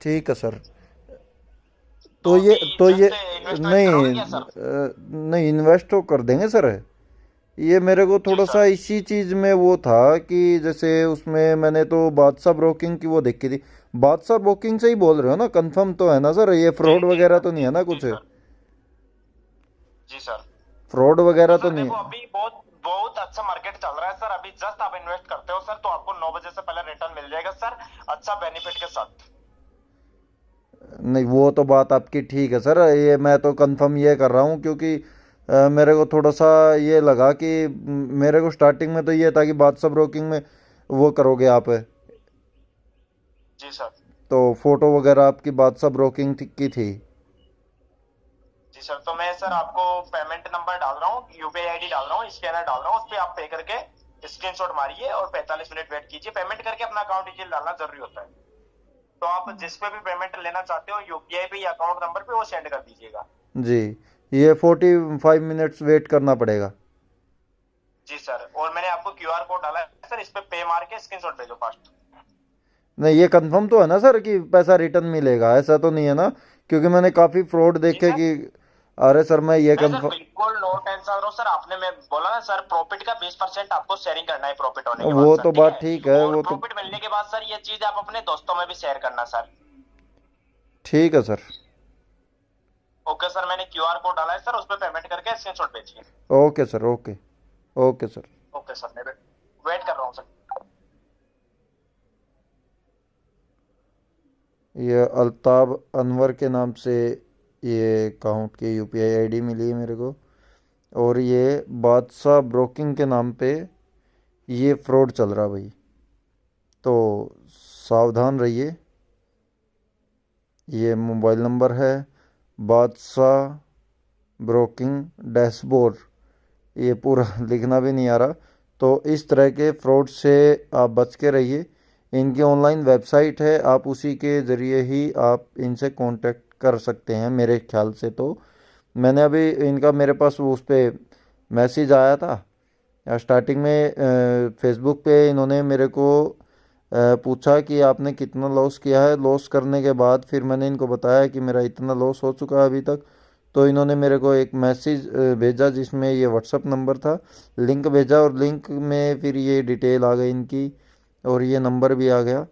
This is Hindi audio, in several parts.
ठीक है सर। तो तो ये अभी तो जल्द ये से इन्वेस्टमेंट नहीं, करोगे क्या सर? नहीं इन्वेस्ट तो कर देंगे सर। ये मेरे को जी थोड़ा सा सर। इसी चीज़ में वो था कि जैसे उसमें मैंने तो बादशाह ब्रोकिंग की वो देखी थी। बादशाह ब्रोकिंग से ही बोल रहे हो ना? कंफर्म तो है ना सर? ये जी फ्रॉड जी वगैरह सर, तो नहीं जी है ना जी कुछ? सर। जी सर। फ्रॉड तो वगैरह तो सर नहीं देखो, है? अभी बहुत बहुत अच्छा मार्केट चल रहा है सर। अभी जस्ट आप इन्वेस्ट करते हो सर तो आपको 9 बजे से पहले रिटर्न मिल जाएगा सर, अच्छा बेनिफिट के साथ। नहीं, वो तो बात आपकी ठीक है सर। ये मैं तो कंफर्म ये कर रहा हूँ क्योंकि मेरे को थोड़ा सा ये लगा कि मेरे को स्टार्टिंग में तो ये था कि बादशाह ब्रोकिंग में वो करोगे आप, जी सर। तो फोटो वगैरह आपकी बादशाह ब्रोकिंग की थी। जी सर, तो मैं सर आपको पेमेंट नंबर डाल रहा हूँ, यूपीआई आईडी डाल रहा हूँ, स्कैनर डाल रहा हूँ, उस पर आप पे करके स्क्रीनशॉट मारिए और 45 मिनट वेट कीजिए। पेमेंट करके अपना अकाउंट डिटेल डालना जरूरी होता है। तो आप जिस पे भी पेमेंट लेना चाहते हो यूपीआई पे या अकाउंट नंबर पे वो सेंड कर दीजिएगा। जी, ये 45 मिनट्स वेट करना पड़ेगा? जी सर, और मैंने आपको क्यूआर कोड डाला है सर, इस पे मार के स्क्रीनशॉट भेजो फास्ट। नहीं, ये कंफर्म तो है ना सर कि पैसा रिटर्न मिलेगा? ऐसा तो नहीं है ना? क्योंकि मैंने काफ़ी फ्रॉड जी देखे सर। कि, अरे सर मैं ये नहीं सर, कंफर्म, बिल्कुल नो टेंशन रहो सर। आपने, मैं बोला ना सर, प्रॉफिट का 20% आपको शेयरिंग करना है प्रॉफिट होने के बाद वो सर, तो ठीक बात है? ठीक है, और वो तो प्रॉफिट मिलने के बाद सर ये चीज आप अपने दोस्तों में भी शेयर करना सर। ठीक है सर। ओके सर, मैंने क्यूआर कोड डाला है सर, उस पर पेमेंट करके स्क्रीनशॉट भेजिए। Okay sir, okay. Okay sir. Okay sir, मैं वेट कर रहा हूँ सर। ये अल्ताब अनवर के नाम से ये अकाउंट की यूपीआई आईडी मिली है मेरे को। और ये बादशाह ब्रोकिंग के नाम पे ये फ्रॉड चल रहा भाई। तो सावधान रहिए। ये मोबाइल नंबर है बादशाह ब्रोकिंग डैशबोर्ड, ये पूरा लिखना भी नहीं आ रहा। तो इस तरह के फ्रॉड से आप बच के रहिए। इनकी ऑनलाइन वेबसाइट है, आप उसी के ज़रिए ही आप इनसे कांटेक्ट कर सकते हैं मेरे ख्याल से। तो मैंने अभी इनका, मेरे पास वो उस पर मैसेज आया था स्टार्टिंग में। फेसबुक पे इन्होंने मेरे को पूछा कि आपने कितना लॉस किया है। लॉस करने के बाद फिर मैंने इनको बताया कि मेरा इतना लॉस हो चुका है अभी तक। तो इन्होंने मेरे को एक मैसेज भेजा जिसमें ये व्हाट्सअप नंबर था, लिंक भेजा, और लिंक में फिर ये डिटेल आ गई इनकी और ये नंबर भी आ गया।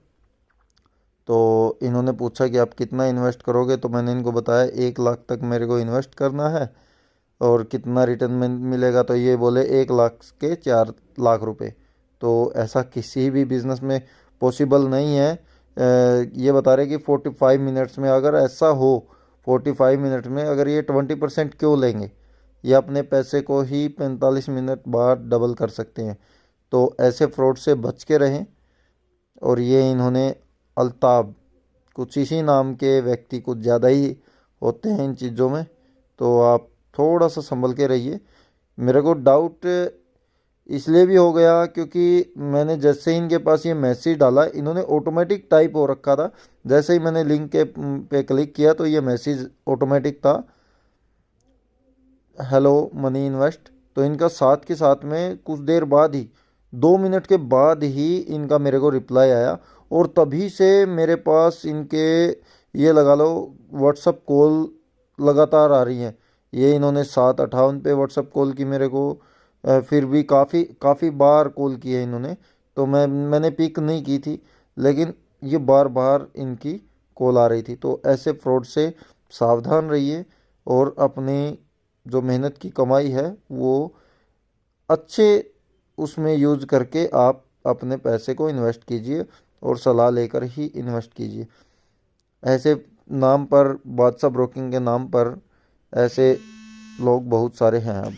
तो इन्होंने पूछा कि आप कितना इन्वेस्ट करोगे, तो मैंने इनको बताया 1 लाख तक मेरे को इन्वेस्ट करना है और कितना रिटर्न में मिलेगा। तो ये बोले 1 लाख के 4 लाख रुपए। तो ऐसा किसी भी बिजनेस में पॉसिबल नहीं है। ये बता रहे कि 45 मिनट्स में अगर ऐसा हो, 45 मिनट में अगर ये 20% क्यों लेंगे? ये अपने पैसे को ही 45 मिनट बाद डबल कर सकते हैं। तो ऐसे फ्रॉड से बच के रहें। और ये इन्होंने अल्ताब, कुछ इसी नाम के व्यक्ति कुछ ज़्यादा ही होते हैं इन चीज़ों में। तो आप थोड़ा सा संभल के रहिए। मेरे को डाउट इसलिए भी हो गया क्योंकि मैंने जैसे ही इनके पास ये मैसेज डाला, इन्होंने ऑटोमेटिक टाइप हो रखा था। जैसे ही मैंने लिंक के पे क्लिक किया तो ये मैसेज ऑटोमेटिक था, हेलो मनी इन्वेस्ट। तो इनका साथ के साथ में कुछ देर बाद ही, 2 मिनट के बाद ही इनका मेरे को रिप्लाई आया। और तभी से मेरे पास इनके, ये लगा लो, व्हाट्सअप कॉल लगातार आ रही हैं। ये इन्होंने 7:58 पे व्हाट्सअप कॉल की मेरे को। फिर भी काफ़ी काफ़ी बार कॉल की है इन्होंने। तो मैंने पिक नहीं की थी, लेकिन ये बार बार इनकी कॉल आ रही थी। तो ऐसे फ्रॉड से सावधान रहिए और अपनी जो मेहनत की कमाई है वो अच्छे उसमें यूज़ करके आप अपने पैसे को इन्वेस्ट कीजिए और सलाह लेकर ही इन्वेस्ट कीजिए। ऐसे नाम पर, बादशाह ब्रोकिंग के नाम पर ऐसे लोग बहुत सारे हैं अब।